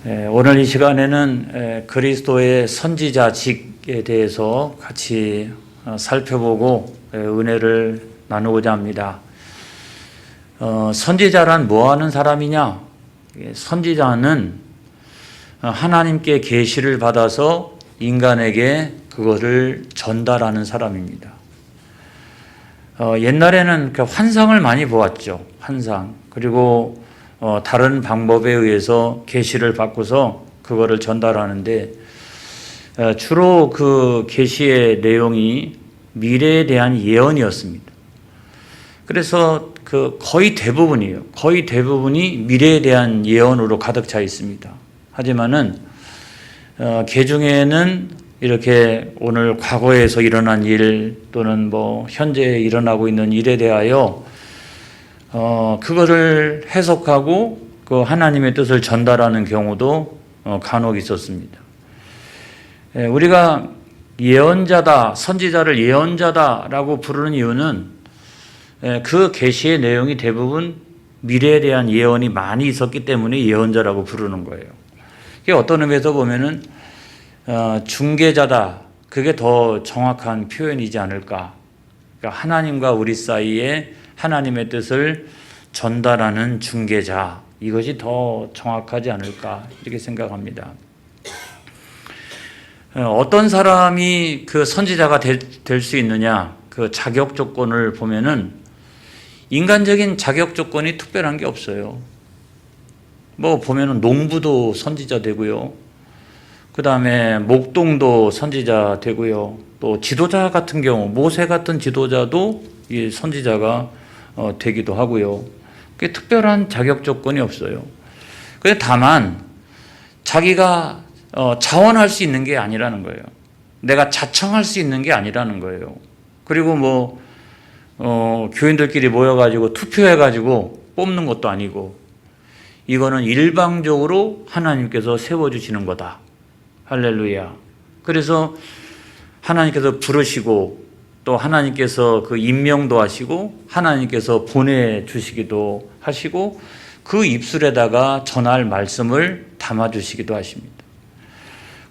오늘 이 시간에는 그리스도의 선지자직에 대해서 같이 살펴보고 은혜를 나누고자 합니다. 선지자란 뭐 하는 사람이냐? 선지자는 하나님께 계시를 받아서 인간에게 그것을 전달하는 사람입니다. 옛날에는 환상을 많이 보았죠. 환상. 그리고 다른 방법에 의해서 계시를 받고서 그거를 전달하는데 주로 그 계시의 내용이 미래에 대한 예언이었습니다. 그래서 거의 대부분이 미래에 대한 예언으로 가득 차 있습니다. 하지만은 그 중에는 이렇게 오늘 과거에서 일어난 일 또는 현재 일어나고 있는 일에 대하여 그거를 해석하고 그 하나님의 뜻을 전달하는 경우도 간혹 있었습니다. 우리가 예언자다, 선지자를 예언자다라고 부르는 이유는 그 계시의 내용이 대부분 미래에 대한 예언이 많이 있었기 때문에 예언자라고 부르는 거예요. 이게 어떤 의미에서 보면은 중개자다, 그게 더 정확한 표현이지 않을까. 그러니까 하나님과 우리 사이에 하나님의 뜻을 전달하는 중개자, 이것이 더 정확하지 않을까 이렇게 생각합니다. 어떤 사람이 그 선지자가 될 수 있느냐, 그 자격 조건을 보면은 인간적인 자격 조건이 특별한 게 없어요. 보면은 농부도 선지자 되고요. 그 다음에 목동도 선지자 되고요. 또 지도자 같은 경우, 모세 같은 지도자도 이 선지자가 되기도 하고요. 그게 특별한 자격 조건이 없어요. 그런데 다만 자기가 자원할 수 있는 게 아니라는 거예요. 내가 자청할 수 있는 게 아니라는 거예요. 그리고 교인들끼리 모여가지고 투표해가지고 뽑는 것도 아니고, 이거는 일방적으로 하나님께서 세워주시는 거다. 할렐루야. 그래서 하나님께서 부르시고 또 하나님께서 그 임명도 하시고 하나님께서 보내주시기도 하시고 그 입술에다가 전할 말씀을 담아주시기도 하십니다.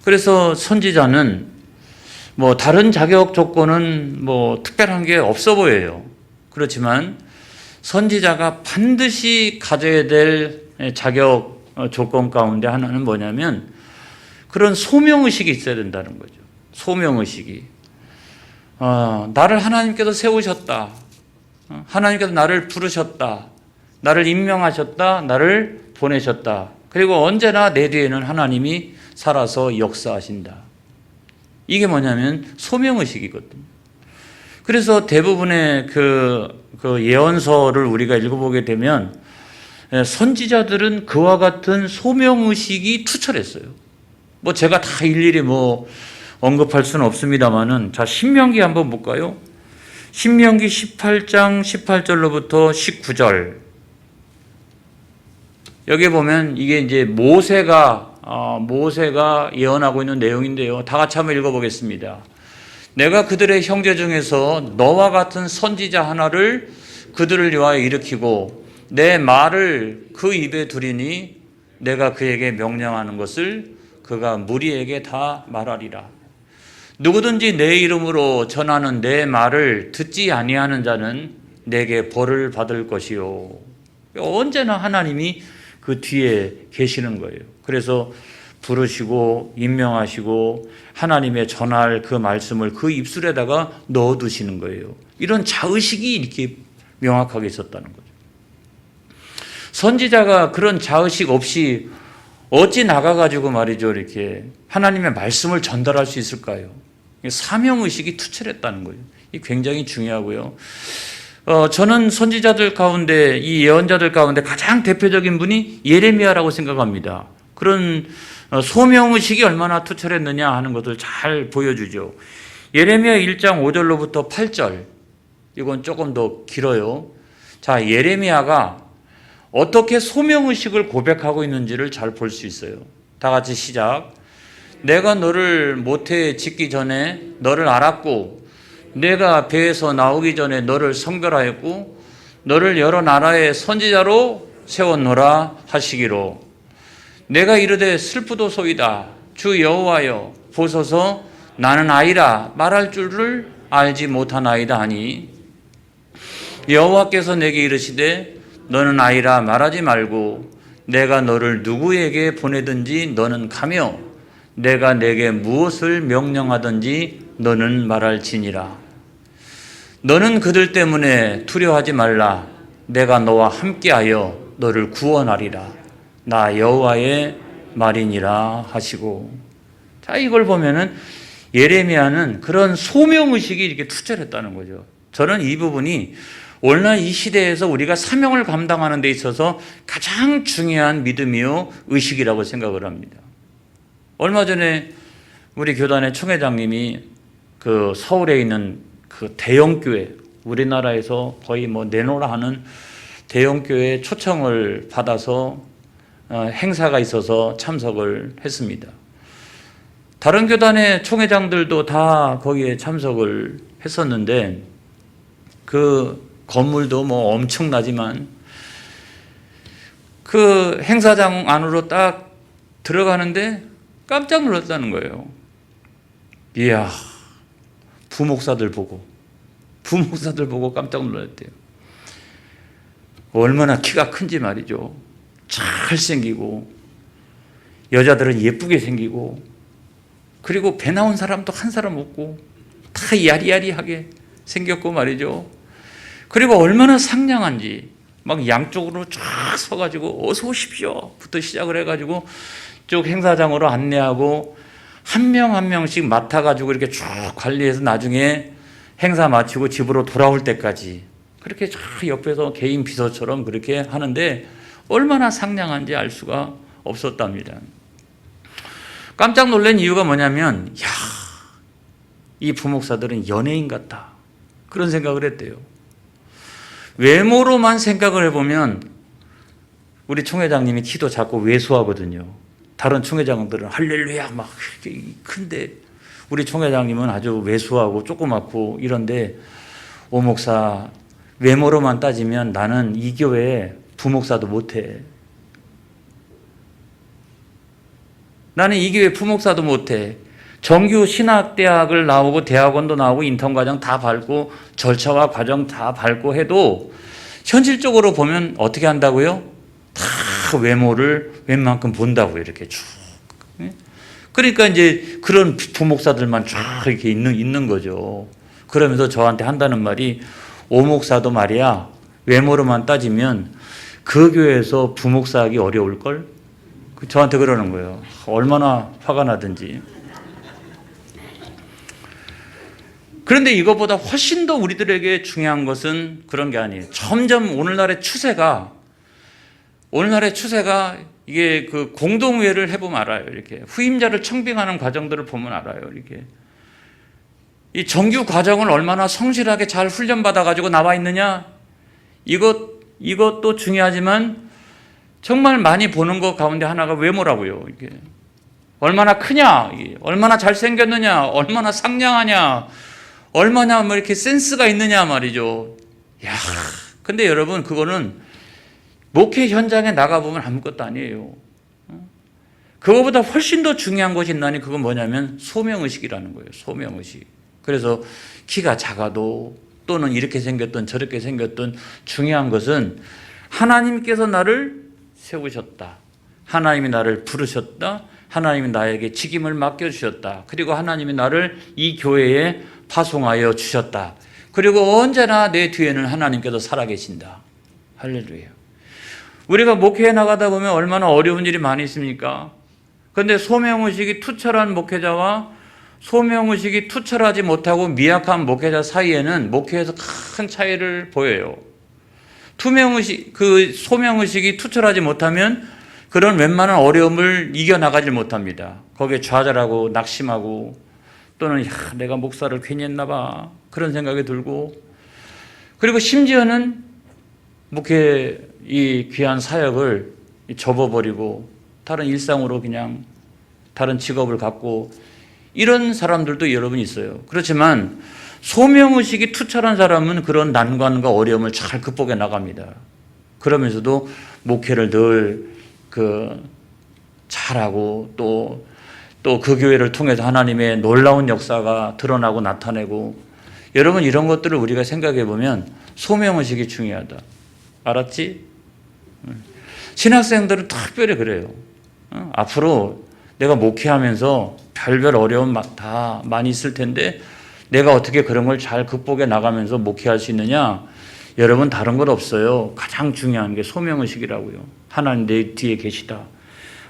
그래서 선지자는 다른 자격 조건은 특별한 게 없어 보여요. 그렇지만 선지자가 반드시 가져야 될 자격 조건 가운데 하나는 뭐냐면 그런 소명의식이 있어야 된다는 거죠. 소명의식이. 나를 하나님께서 세우셨다. 하나님께서 나를 부르셨다. 나를 임명하셨다. 나를 보내셨다. 그리고 언제나 내 뒤에는 하나님이 살아서 역사하신다. 이게 뭐냐면 소명의식이거든요. 그래서 대부분의 그 예언서를 우리가 읽어보게 되면 선지자들은 그와 같은 소명의식이 투철했어요. 제가 다 일일이 언급할 수는 없습니다만은, 자, 신명기 한번 볼까요? 신명기 18장 18절로부터 19절. 여기 보면 이게 이제 모세가 예언하고 있는 내용인데요. 다 같이 한번 읽어보겠습니다. 내가 그들의 형제 중에서 너와 같은 선지자 하나를 그들을 위하여 일으키고 내 말을 그 입에 두리니 내가 그에게 명령하는 것을 그가 무리에게 다 말하리라. 누구든지 내 이름으로 전하는 내 말을 듣지 아니하는 자는 내게 벌을 받을 것이요. 언제나 하나님이 그 뒤에 계시는 거예요. 그래서 부르시고 임명하시고 하나님의 전할 그 말씀을 그 입술에다가 넣어두시는 거예요. 이런 자의식이 이렇게 명확하게 있었다는 거죠. 선지자가 그런 자의식 없이 어찌 나가가지고 말이죠, 이렇게 하나님의 말씀을 전달할 수 있을까요? 사명의식이 투철했다는 거예요. 이 굉장히 중요하고요. 저는 선지자들 가운데, 이 예언자들 가운데 가장 대표적인 분이 예레미야라고 생각합니다. 그런 소명의식이 얼마나 투철했느냐 하는 것을 잘 보여주죠. 예레미야 1장 5절로부터 8절. 이건 조금 더 길어요. 자, 예레미야가 어떻게 소명의식을 고백하고 있는지를 잘 볼 수 있어요. 다 같이 시작. 내가 너를 모태에 짓기 전에 너를 알았고 내가 배에서 나오기 전에 너를 성별하였고 너를 여러 나라의 선지자로 세웠노라 하시기로 내가 이르되 슬프도소이다. 주 여호와여 보소서 나는 아이라 말할 줄을 알지 못하나이다 하니 여호와께서 내게 이르시되 너는 아이라 말하지 말고 내가 너를 누구에게 보내든지 너는 가며 내가 내게 무엇을 명령하든지 너는 말할지니라. 너는 그들 때문에 두려워하지 말라. 내가 너와 함께하여 너를 구원하리라. 나 여호와의 말이니라 하시고. 자, 이걸 보면은 예레미야는 그런 소명의식이 이렇게 투철했다는 거죠. 저는 이 부분이 오늘날 이 시대에서 우리가 사명을 감당하는 데 있어서 가장 중요한 믿음이요 의식이라고 생각을 합니다. 얼마 전에 우리 교단의 총회장님이 그 서울에 있는 그 대형교회, 우리나라에서 거의 뭐 내노라 하는 대형교회 초청을 받아서 행사가 있어서 참석을 했습니다. 다른 교단의 총회장들도 다 거기에 참석을 했었는데 그 건물도 뭐 엄청나지만 그 행사장 안으로 딱 들어가는데 깜짝 놀랐다는 거예요. 이야, 부목사들 보고 깜짝 놀랐대요. 얼마나 키가 큰지 말이죠. 잘생기고 여자들은 예쁘게 생기고 그리고 배 나온 사람도 한 사람 없고 다 야리야리하게 생겼고 말이죠. 그리고 얼마나 상냥한지 막 양쪽으로 쫙 서가지고 어서 오십시오 부터 시작을 해가지고 쭉 행사장으로 안내하고 한 명 한 명씩 맡아가지고 이렇게 쭉 관리해서 나중에 행사 마치고 집으로 돌아올 때까지 그렇게 쫙 옆에서 개인 비서처럼 그렇게 하는데 얼마나 상냥한지 알 수가 없었답니다. 깜짝 놀란 이유가 뭐냐면 이 부목사들은 연예인 같다 그런 생각을 했대요. 외모로만 생각을 해보면 우리 총회장님이 키도 작고 왜소하거든요. 다른 총회장들은 할렐루야 막 큰데 우리 총회장님은 아주 왜소하고 조그맣고 이런데 오 목사 외모로만 따지면 나는 이 교회에 부목사도 못해. 나는 이 교회 부목사도 못해. 정규 신학대학을 나오고 대학원도 나오고 인턴과정 다 밟고 절차와 과정 다 밟고 해도 현실적으로 보면 어떻게 한다고요? 다 외모를 웬만큼 본다고요. 이렇게 쭉. 그러니까 이제 그런 부목사들만 쫙 이렇게 있는 거죠. 그러면서 저한테 한다는 말이 오 목사도 말이야 외모로만 따지면 그 교회에서 부목사하기 어려울걸? 저한테 그러는 거예요. 얼마나 화가 나든지. 그런데 이것보다 훨씬 더 우리들에게 중요한 것은 그런 게 아니에요. 점점 오늘날의 추세가 이게 그 공동회를 해보면 알아요. 이렇게 후임자를 청빙하는 과정들을 보면 알아요. 이렇게 이 정규 과정을 얼마나 성실하게 잘 훈련받아 가지고 나와 있느냐 이것도 중요하지만 정말 많이 보는 것 가운데 하나가 외모라고요. 이게 얼마나 크냐, 얼마나 잘생겼느냐, 얼마나 상냥하냐, 얼마나 뭐 이렇게 센스가 있느냐 말이죠. 야, 근데 여러분 그거는 목회 현장에 나가보면 아무것도 아니에요. 그거보다 훨씬 더 중요한 것이 있나니 그건 뭐냐면 소명의식이라는 거예요. 소명의식. 그래서 키가 작아도 또는 이렇게 생겼든 저렇게 생겼든 중요한 것은 하나님께서 나를 세우셨다. 하나님이 나를 부르셨다. 하나님이 나에게 직임을 맡겨주셨다. 그리고 하나님이 나를 이 교회에 파송하여 주셨다. 그리고 언제나 내 뒤에는 하나님께서 살아계신다. 할렐루야. 우리가 목회에 나가다 보면 얼마나 어려운 일이 많이 있습니까? 그런데 소명의식이 투철한 목회자와 소명의식이 투철하지 못하고 미약한 목회자 사이에는 목회에서 큰 차이를 보여요. 소명의식이 투철하지 못하면 그런 웬만한 어려움을 이겨나가지 못합니다. 거기에 좌절하고 낙심하고 또는 내가 목사를 괜히 했나 봐 그런 생각이 들고 그리고 심지어는 목회 이 귀한 사역을 접어버리고 다른 일상으로 그냥 다른 직업을 갖고 이런 사람들도 여러분 있어요. 그렇지만 소명의식이 투철한 사람은 그런 난관과 어려움을 잘 극복해 나갑니다. 그러면서도 목회를 늘 잘하고 또 그 교회를 통해서 하나님의 놀라운 역사가 드러나고 나타내고, 여러분 이런 것들을 우리가 생각해 보면 소명의식이 중요하다. 알았지? 신학생들은 특별히 그래요. 앞으로 내가 목회하면서 별별 어려움 다 많이 있을 텐데 내가 어떻게 그런 걸 잘 극복해 나가면서 목회할 수 있느냐? 여러분 다른 것 없어요. 가장 중요한 게 소명의식이라고요. 하나님 내 뒤에 계시다.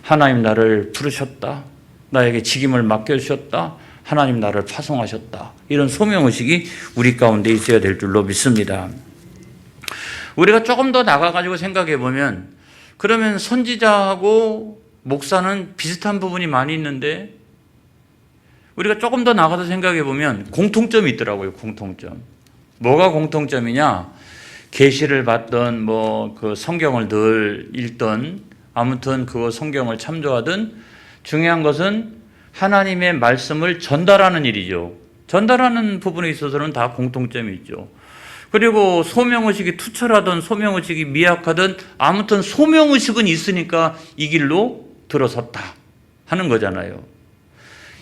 하나님 나를 부르셨다. 나에게 직임을 맡겨주셨다. 하나님 나를 파송하셨다. 이런 소명의식이 우리 가운데 있어야 될 줄로 믿습니다. 우리가 조금 더 나가가지고 생각해 보면, 그러면 선지자하고 목사는 비슷한 부분이 많이 있는데, 우리가 조금 더 나가서 생각해 보면 공통점이 있더라고요. 공통점. 뭐가 공통점이냐? 계시를 받던 뭐 그 성경을 늘 읽던, 아무튼 그 성경을 참조하든, 중요한 것은 하나님의 말씀을 전달하는 일이죠. 전달하는 부분에 있어서는 다 공통점이 있죠. 그리고 소명의식이 투철하든 소명의식이 미약하든 아무튼 소명의식은 있으니까 이 길로 들어섰다 하는 거잖아요.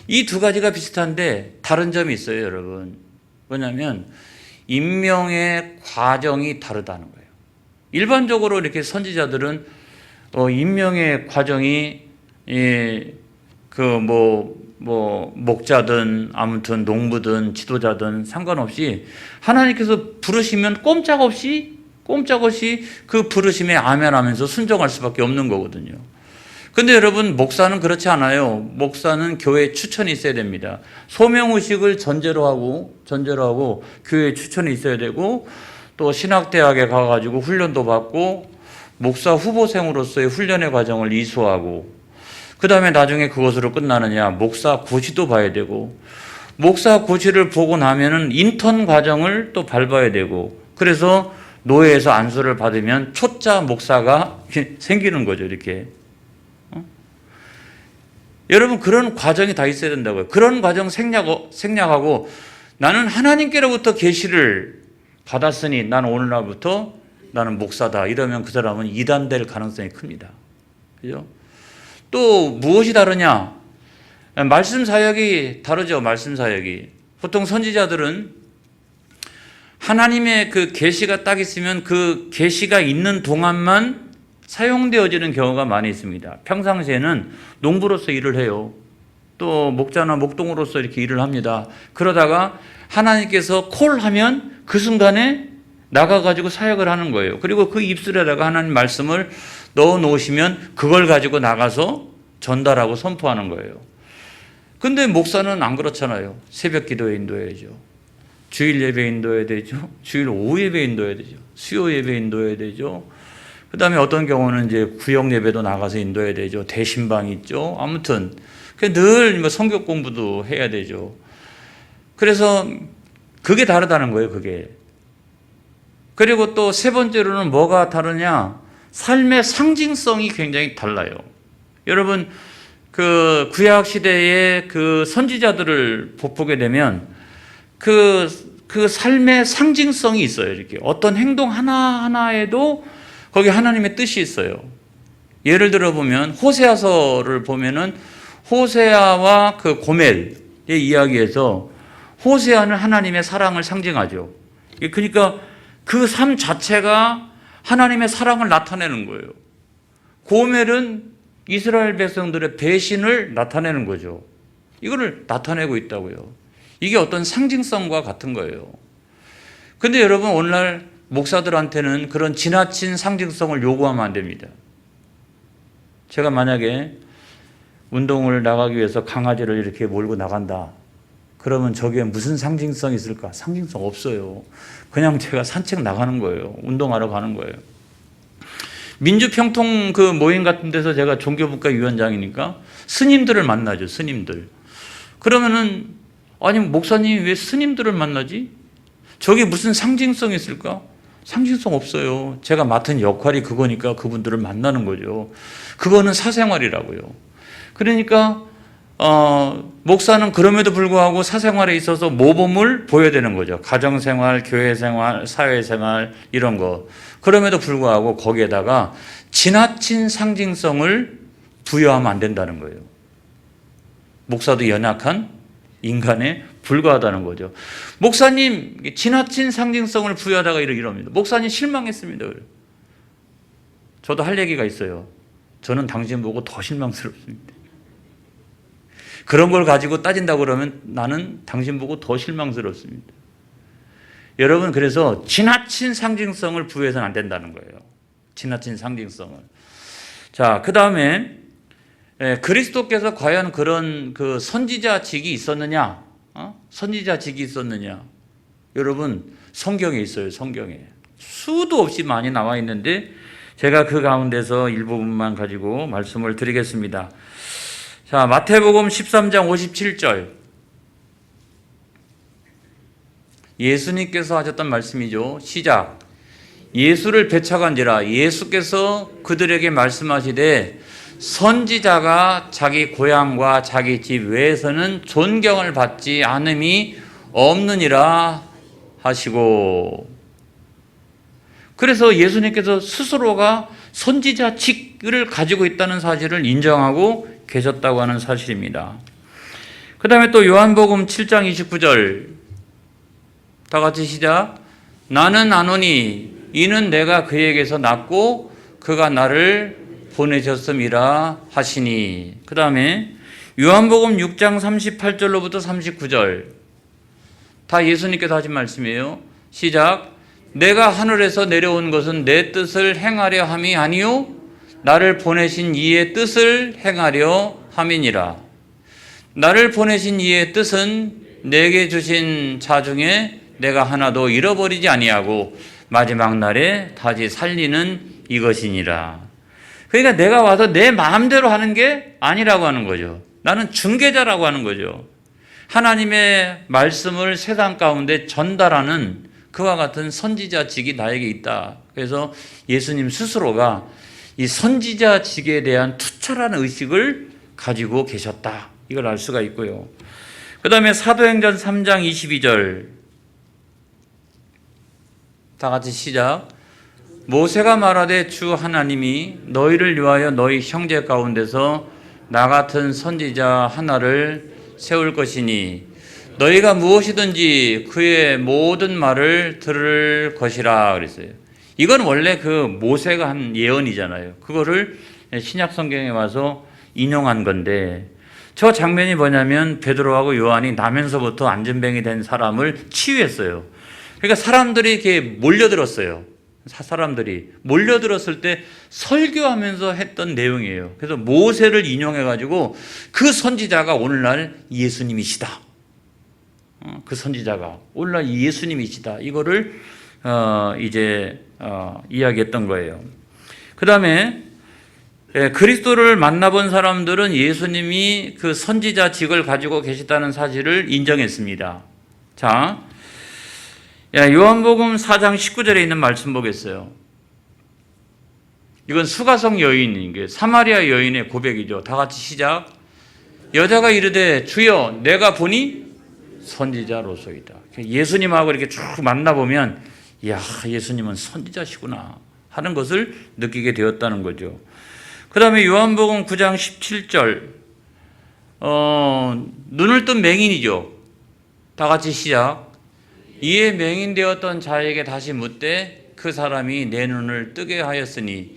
이 두 가지가 비슷한데 다른 점이 있어요, 여러분. 뭐냐면 임명의 과정이 다르다는 거예요. 일반적으로 이렇게 선지자들은 임명의 과정이 목자든 아무튼 농부든 지도자든 상관없이 하나님께서 부르시면 꼼짝없이 그 부르심에 아멘하면서 순종할 수밖에 없는 거거든요. 근데 여러분 목사는 그렇지 않아요. 목사는 교회에 추천이 있어야 됩니다. 소명의식을 전제로 하고 교회에 추천이 있어야 되고, 또 신학대학에 가가지고 훈련도 받고 목사 후보생으로서의 훈련의 과정을 이수하고, 그 다음에 나중에 그것으로 끝나느냐, 목사 고시도 봐야 되고, 목사 고시를 보고 나면은 인턴 과정을 또 밟아야 되고, 그래서 노예에서 안수를 받으면 초짜 목사가 생기는 거죠, 이렇게. 여러분 그런 과정이 다 있어야 된다고요. 그런 과정 생략하고 나는 하나님께로부터 계시를 받았으니 나는 오늘날부터 나는 목사다, 이러면 그 사람은 이단될 가능성이 큽니다. 그죠? 또 무엇이 다르냐? 말씀 사역이 다르죠. 말씀 사역이. 보통 선지자들은 하나님의 그 계시가 딱 있으면 그 계시가 있는 동안만 사용되어지는 경우가 많이 있습니다. 평상시에는 농부로서 일을 해요. 또 목자나 목동으로서 이렇게 일을 합니다. 그러다가 하나님께서 콜하면 그 순간에 나가가지고 사역을 하는 거예요. 그리고 그 입술에다가 하나님 말씀을 넣어 놓으시면 그걸 가지고 나가서 전달하고 선포하는 거예요. 근데 목사는 안 그렇잖아요. 새벽 기도에 인도해야죠. 주일 예배 인도해야 되죠. 주일 오후 예배 인도해야 되죠. 수요 예배 인도해야 되죠. 그 다음에 어떤 경우는 이제 구역 예배도 나가서 인도해야 되죠. 대신방 있죠. 아무튼 늘 성경 공부도 해야 되죠. 그래서 그게 다르다는 거예요, 그게. 그리고 또 세 번째로는 뭐가 다르냐? 삶의 상징성이 굉장히 달라요. 여러분, 그 구약 시대의 그 선지자들을 보게 되면 그 삶의 상징성이 있어요. 이렇게 어떤 행동 하나하나에도 거기 하나님의 뜻이 있어요. 예를 들어 보면 호세아서를 보면은 호세아와 그 고멜의 이야기에서 호세아는 하나님의 사랑을 상징하죠. 그러니까 그 삶 자체가 하나님의 사랑을 나타내는 거예요. 고멜은 이스라엘 백성들의 배신을 나타내는 거죠. 이거를 나타내고 있다고요. 이게 어떤 상징성과 같은 거예요. 근데 여러분 오늘날 목사들한테는 그런 지나친 상징성을 요구하면 안 됩니다. 제가 만약에 운동을 나가기 위해서 강아지를 이렇게 몰고 나간다. 그러면 저기에 무슨 상징성이 있을까? 상징성 없어요. 그냥 제가 산책 나가는 거예요. 운동하러 가는 거예요. 민주평통 그 모임 같은 데서 제가 종교국가 위원장이니까 스님들을 만나죠. 스님들. 그러면은 아니 목사님이 왜 스님들을 만나지? 저게 무슨 상징성이 있을까? 상징성 없어요. 제가 맡은 역할이 그거니까 그분들을 만나는 거죠. 그거는 사생활이라고요. 그러니까 목사는 그럼에도 불구하고 사생활에 있어서 모범을 보여야 되는 거죠. 가정생활, 교회생활, 사회생활 이런 거. 그럼에도 불구하고 거기에다가 지나친 상징성을 부여하면 안 된다는 거예요. 목사도 연약한 인간에 불과하다는 거죠. 목사님 지나친 상징성을 부여하다가 이럽니다. 목사님 실망했습니다. 저도 할 얘기가 있어요. 저는 당신 보고 더 실망스럽습니다. 그런 걸 가지고 따진다고 그러면 나는 당신 보고 더 실망스럽습니다. 여러분, 그래서 지나친 상징성을 부여해서는 안 된다는 거예요. 지나친 상징성을. 자, 그 다음에 그리스도께서 과연 그런 그 선지자직이 있었느냐? 선지자직이 있었느냐? 여러분, 성경에 있어요. 성경에. 수도 없이 많이 나와 있는데 제가 그 가운데서 일부분만 가지고 말씀을 드리겠습니다. 자, 마태복음 13장 57절. 예수님께서 하셨던 말씀이죠. 시작. 예수를 배척한지라. 예수께서 그들에게 말씀하시되 선지자가 자기 고향과 자기 집 외에서는 존경을 받지 않음이 없느니라 하시고. 그래서 예수님께서 스스로가 선지자직을 가지고 있다는 사실을 인정하고 계셨다고 하는 사실입니다. 그 다음에 또 요한복음 7장 29절. 다 같이 시작. 나는 아노니 이는 내가 그에게서 낳고 그가 나를 보내셨음이라 하시니. 그 다음에 요한복음 6장 38절로부터 39절. 다 예수님께서 하신 말씀이에요. 시작. 내가 하늘에서 내려온 것은 내 뜻을 행하려 함이 아니요 나를 보내신 이의 뜻을 행하려 함이니라. 나를 보내신 이의 뜻은 내게 주신 자 중에 내가 하나도 잃어버리지 아니하고 마지막 날에 다시 살리는 이것이니라. 그러니까 내가 와서 내 마음대로 하는 게 아니라고 하는 거죠. 나는 중개자라고 하는 거죠. 하나님의 말씀을 세상 가운데 전달하는 그와 같은 선지자직이 나에게 있다. 그래서 예수님 스스로가 이 선지자직에 대한 투철한 의식을 가지고 계셨다. 이걸 알 수가 있고요. 그 다음에 사도행전 3장 22절. 다 같이 시작. 모세가 말하되 주 하나님이 너희를 위하여 너희 형제 가운데서 나 같은 선지자 하나를 세울 것이니 너희가 무엇이든지 그의 모든 말을 들을 것이라 그랬어요. 이건 원래 그 모세가 한 예언이잖아요. 그거를 신약 성경에 와서 인용한 건데, 저 장면이 뭐냐면 베드로하고 요한이 나면서부터 안전뱅이 된 사람을 치유했어요. 그러니까 사람들이 이렇게 몰려들었어요. 사람들이 몰려들었을 때 설교하면서 했던 내용이에요. 그래서 모세를 인용해가지고 그 선지자가 오늘날 예수님이시다. 그 선지자가 오늘날 예수님이시다. 이거를 이야기했던 거예요. 그 다음에 그리스도를 만나본 사람들은 예수님이 그 선지자직을 가지고 계시다는 사실을 인정했습니다. 자, 요한복음 4장 19절에 있는 말씀 보겠어요. 이건 수가성 여인인 게 사마리아 여인의 고백이죠. 다 같이 시작. 여자가 이르되 주여 내가 보니 선지자로소이다. 예수님하고 이렇게 쭉 만나보면 이야, 예수님은 선지자시구나 하는 것을 느끼게 되었다는 거죠. 그 다음에 요한복음 9장 17절. 눈을 뜬 맹인이죠. 다 같이 시작. 이에 맹인되었던 자에게 다시 묻되 그 사람이 내 눈을 뜨게 하였으니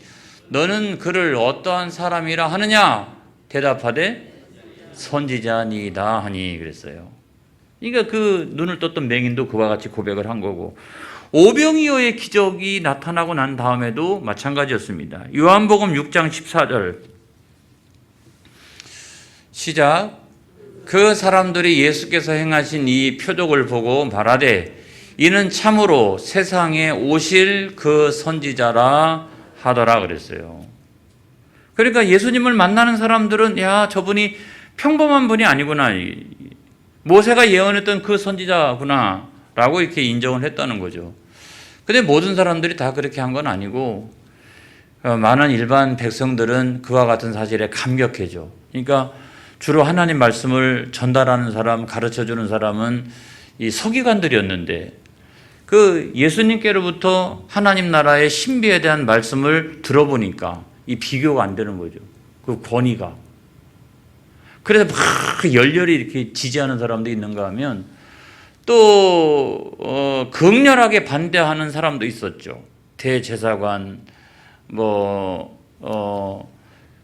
너는 그를 어떠한 사람이라 하느냐? 대답하되 선지자니이다 하니 그랬어요. 그러니까 그 눈을 떴던 맹인도 그와 같이 고백을 한 거고, 오병이어의 기적이 나타나고 난 다음에도 마찬가지였습니다. 요한복음 6장 14절 시작. 그 사람들이 예수께서 행하신 이 표적을 보고 말하되 이는 참으로 세상에 오실 그 선지자라 하더라 그랬어요. 그러니까 예수님을 만나는 사람들은 야, 저분이 평범한 분이 아니구나, 모세가 예언했던 그 선지자구나 라고 이렇게 인정을 했다는 거죠. 근데 모든 사람들이 다 그렇게 한 건 아니고 많은 일반 백성들은 그와 같은 사실에 감격해져. 그러니까 주로 하나님 말씀을 전달하는 사람, 가르쳐주는 사람은 이 서기관들이었는데 그 예수님께로부터 하나님 나라의 신비에 대한 말씀을 들어보니까 이 비교가 안 되는 거죠. 그 권위가. 그래서 막 열렬히 이렇게 지지하는 사람도 있는가 하면 또 극렬하게 반대하는 사람도 있었죠. 대제사관,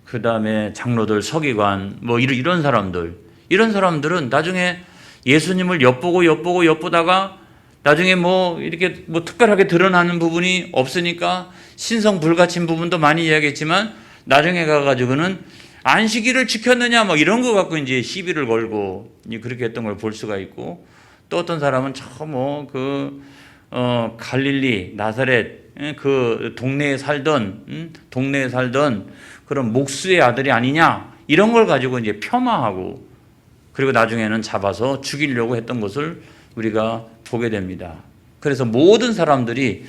그다음에 장로들, 서기관, 이런 사람들. 이런 사람들은 나중에 예수님을 엿보다가 나중에 이렇게 특별하게 드러나는 부분이 없으니까 신성 불가침 부분도 많이 이야기했지만 나중에 가가지고는 안식일을 지켰느냐 이런 거 갖고 이제 시비를 걸고 그렇게 했던 걸 볼 수가 있고, 또 어떤 사람은 갈릴리 나사렛 그 동네에 살던 그런 목수의 아들이 아니냐 이런 걸 가지고 이제 폄하하고, 그리고 나중에는 잡아서 죽이려고 했던 것을 우리가 보게 됩니다. 그래서 모든 사람들이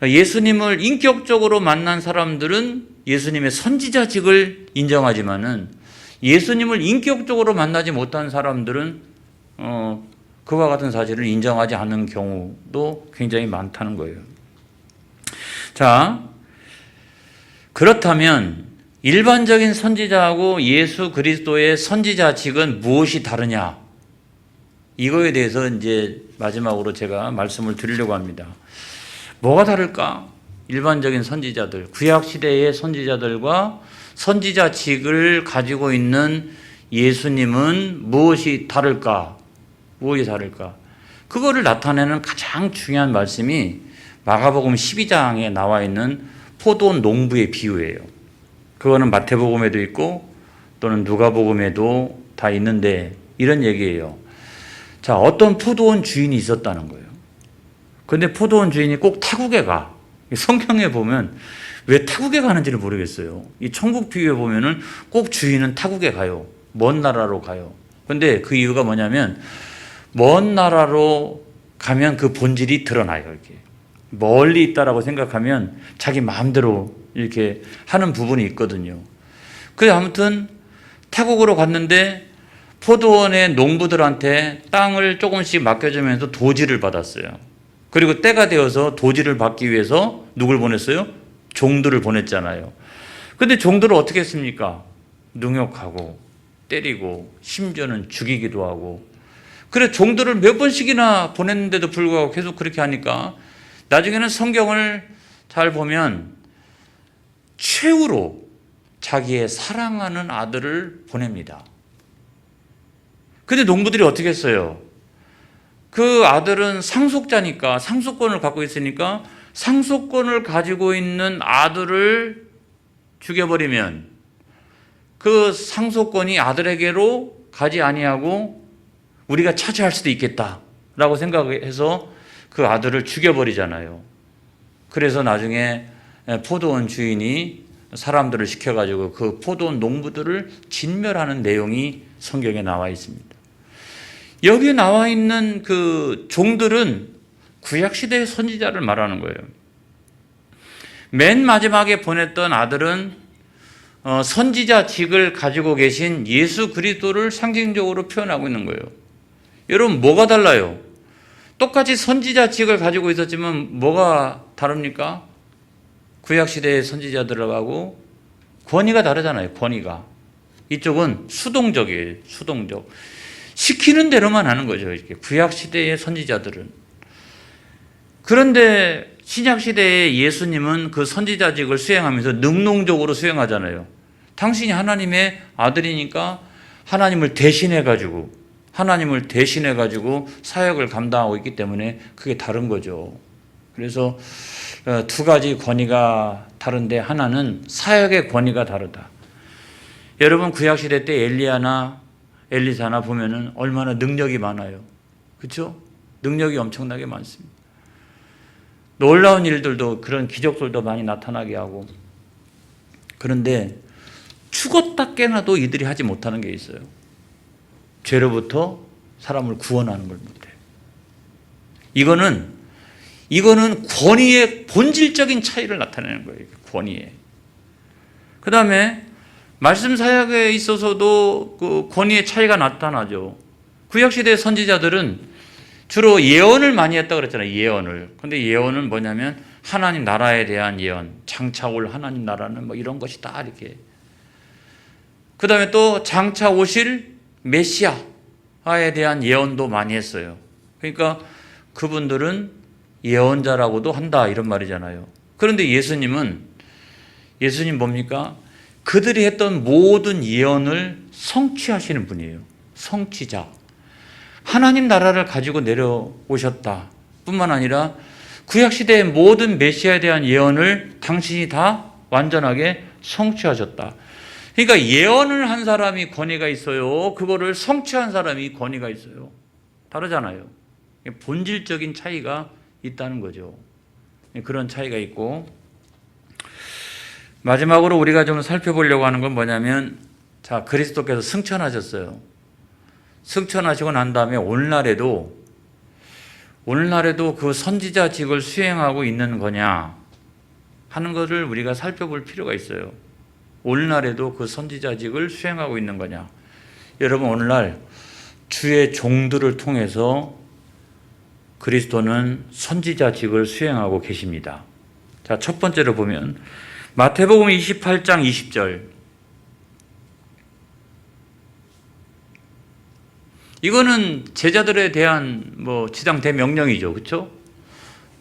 예수님을 인격적으로 만난 사람들은 예수님의 선지자직을 인정하지만은 예수님을 인격적으로 만나지 못한 사람들은 그와 같은 사실을 인정하지 않는 경우도 굉장히 많다는 거예요. 자, 그렇다면 일반적인 선지자하고 예수 그리스도의 선지자직은 무엇이 다르냐? 이거에 대해서 이제 마지막으로 제가 말씀을 드리려고 합니다. 뭐가 다를까? 일반적인 선지자들, 구약 시대의 선지자들과 선지자직을 가지고 있는 예수님은 무엇이 다를까? 무엇이 다를까? 그거를 나타내는 가장 중요한 말씀이 마가복음 12장에 나와 있는 포도원 농부의 비유예요. 그거는 마태복음에도 있고 또는 누가복음에도 다 있는데 이런 얘기예요. 자, 어떤 포도원 주인이 있었다는 거예요. 근데 포도원 주인이 꼭 타국에 가. 성경에 보면 왜 타국에 가는지를 모르겠어요. 이 천국 비유에 보면은 꼭 주인은 타국에 가요. 먼 나라로 가요. 근데 그 이유가 뭐냐면 먼 나라로 가면 그 본질이 드러나요. 이렇게 멀리 있다라고 생각하면 자기 마음대로 이렇게 하는 부분이 있거든요. 그래서 아무튼 타국으로 갔는데 포도원의 농부들한테 땅을 조금씩 맡겨주면서 도지를 받았어요. 그리고 때가 되어서 도지를 받기 위해서 누굴 보냈어요? 종들을 보냈잖아요. 근데 종들을 어떻게 했습니까? 능욕하고 때리고 심지어는 죽이기도 하고. 그래 종들을 몇 번씩이나 보냈는데도 불구하고 계속 그렇게 하니까 나중에는 성경을 잘 보면 최후로 자기의 사랑하는 아들을 보냅니다. 근데 농부들이 어떻게 했어요? 그 아들은 상속자니까, 상속권을 갖고 있으니까 상속권을 가지고 있는 아들을 죽여버리면 그 상속권이 아들에게로 가지 아니하고 우리가 차지할 수도 있겠다라고 생각해서 그 아들을 죽여버리잖아요. 그래서 나중에 포도원 주인이 사람들을 시켜가지고 그 포도원 농부들을 진멸하는 내용이 성경에 나와 있습니다. 여기 나와 있는 그 종들은 구약시대의 선지자를 말하는 거예요. 맨 마지막에 보냈던 아들은 선지자직을 가지고 계신 예수 그리스도를 상징적으로 표현하고 있는 거예요. 여러분 뭐가 달라요? 똑같이 선지자직을 가지고 있었지만 뭐가 다릅니까? 구약시대의 선지자들하고 권위가 다르잖아요. 권위가. 이쪽은 수동적이에요. 수동적. 시키는 대로만 하는 거죠. 이렇게 구약시대의 선지자들은. 그런데 신약시대의 예수님은 그 선지자직을 수행하면서 능동적으로 수행하잖아요. 당신이 하나님의 아들이니까 하나님을 대신해가지고 사역을 감당하고 있기 때문에 그게 다른 거죠. 그래서 두 가지 권위가 다른데 하나는 사역의 권위가 다르다. 여러분 구약시대 때 엘리야나 엘리사나 보면은 얼마나 능력이 많아요. 그렇죠? 능력이 엄청나게 많습니다. 놀라운 일들도 그런 기적들도 많이 나타나게 하고. 그런데 죽었다 깨나도 이들이 하지 못하는 게 있어요. 죄로부터 사람을 구원하는 걸 못해요. 이거는 권위의 본질적인 차이를 나타내는 거예요. 권위에. 그 다음에 말씀 사역에 있어서도 그 권위의 차이가 나타나죠. 구약시대 선지자들은 주로 예언을 많이 했다고 그랬잖아요. 예언을. 근데 예언은 뭐냐면 하나님 나라에 대한 예언, 장차 올 하나님 나라는 뭐 이런 것이다 이렇게. 그 다음에 또 장차 오실 메시아에 대한 예언도 많이 했어요. 그러니까 그분들은 예언자라고도 한다 이런 말이잖아요. 그런데 예수님 뭡니까? 그들이 했던 모든 예언을 성취하시는 분이에요. 성취자. 하나님 나라를 가지고 내려오셨다 뿐만 아니라 구약시대의 모든 메시아에 대한 예언을 당신이 다 완전하게 성취하셨다. 그러니까 예언을 한 사람이 권위가 있어요. 그거를 성취한 사람이 권위가 있어요. 다르잖아요. 본질적인 차이가 있다는 거죠. 그런 차이가 있고, 마지막으로 우리가 좀 살펴보려고 하는 건 뭐냐면, 자, 그리스도께서 승천하셨어요. 승천하시고 난 다음에 오늘날에도 그 선지자직을 수행하고 있는 거냐 하는 것을 우리가 살펴볼 필요가 있어요. 오늘날에도 그 선지자직을 수행하고 있는 거냐. 여러분, 오늘날 주의 종들을 통해서 그리스도는 선지자직을 수행하고 계십니다. 자, 첫 번째로 보면 마태복음 28장 20절. 이거는 제자들에 대한 지상 대명령이죠. 그렇죠?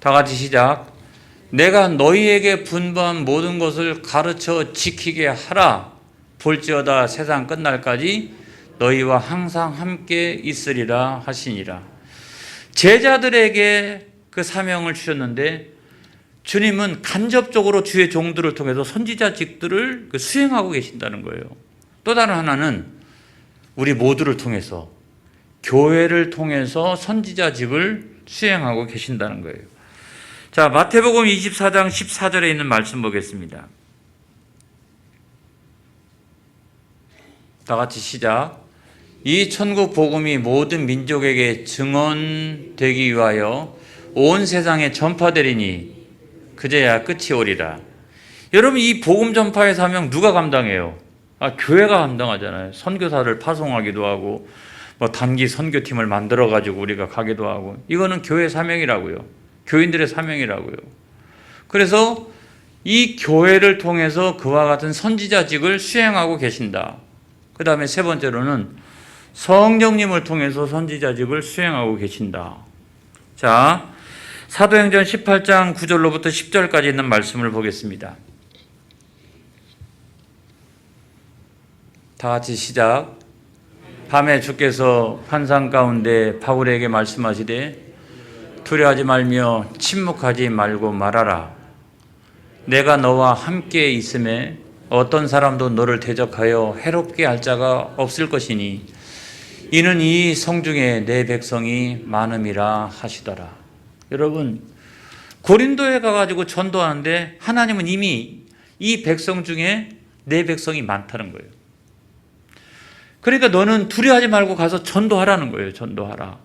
다 같이 시작. 내가 너희에게 분부한 모든 것을 가르쳐 지키게 하라. 볼지어다 세상 끝날까지 너희와 항상 함께 있으리라 하시니라. 제자들에게 그 사명을 주셨는데 주님은 간접적으로 주의 종들을 통해서 선지자직들을 수행하고 계신다는 거예요. 또 다른 하나는 우리 모두를 통해서, 교회를 통해서 선지자직을 수행하고 계신다는 거예요. 자, 마태복음 24장 14절에 있는 말씀 보겠습니다. 다 같이 시작. 이 천국 복음이 모든 민족에게 증언되기 위하여 온 세상에 전파되리니 그제야 끝이 오리라. 여러분, 이 복음 전파의 사명 누가 감당해요? 교회가 감당하잖아요. 선교사를 파송하기도 하고 단기 선교팀을 만들어 가지고 우리가 가기도 하고, 이거는 교회 사명이라고요. 교인들의 사명이라고요. 그래서 이 교회를 통해서 그와 같은 선지자직을 수행하고 계신다. 그 다음에 세 번째로는 성령님을 통해서 선지자직을 수행하고 계신다. 자, 사도행전 18장 9절로부터 10절까지 있는 말씀을 보겠습니다. 다 같이 시작. 밤에 주께서 환상 가운데 바울에게 말씀하시되 두려워하지 말며 침묵하지 말고 말하라. 내가 너와 함께 있음에 어떤 사람도 너를 대적하여 해롭게 할 자가 없을 것이니 이는 이 성중에 내 백성이 많음이라 하시더라. 여러분, 고린도에 가가지고 전도하는데 하나님은 이미 이 백성 중에 내 백성이 많다는 거예요. 그러니까 너는 두려워하지 말고 가서 전도하라는 거예요. 전도하라.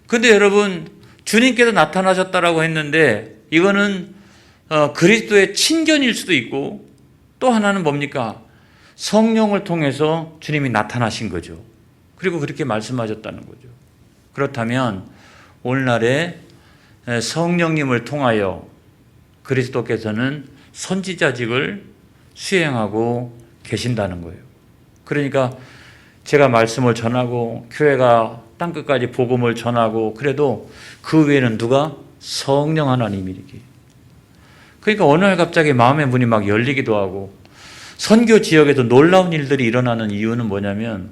근데 여러분, 주님께서 나타나셨다라고 했는데 이거는 그리스도의 친견일 수도 있고, 또 하나는 뭡니까? 성령을 통해서 주님이 나타나신 거죠. 그리고 그렇게 말씀하셨다는 거죠. 그렇다면 오늘날에 성령님을 통하여 그리스도께서는 선지자직을 수행하고 계신다는 거예요. 그러니까 제가 말씀을 전하고 교회가 땅끝까지 복음을 전하고, 그래도 그 외에는 누가? 성령 하나님이 이렇게. 그러니까 어느 날 갑자기 마음의 문이 막 열리기도 하고, 선교 지역에서 놀라운 일들이 일어나는 이유는 뭐냐면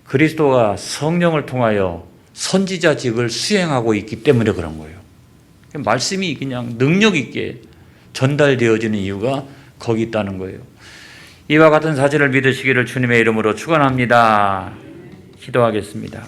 그리스도가 성령을 통하여 선지자직을 수행하고 있기 때문에 그런 거예요. 말씀이 그냥 능력 있게 전달되어지는 이유가 거기 있다는 거예요. 이와 같은 사실을 믿으시기를 주님의 이름으로 축원합니다. 기도하겠습니다.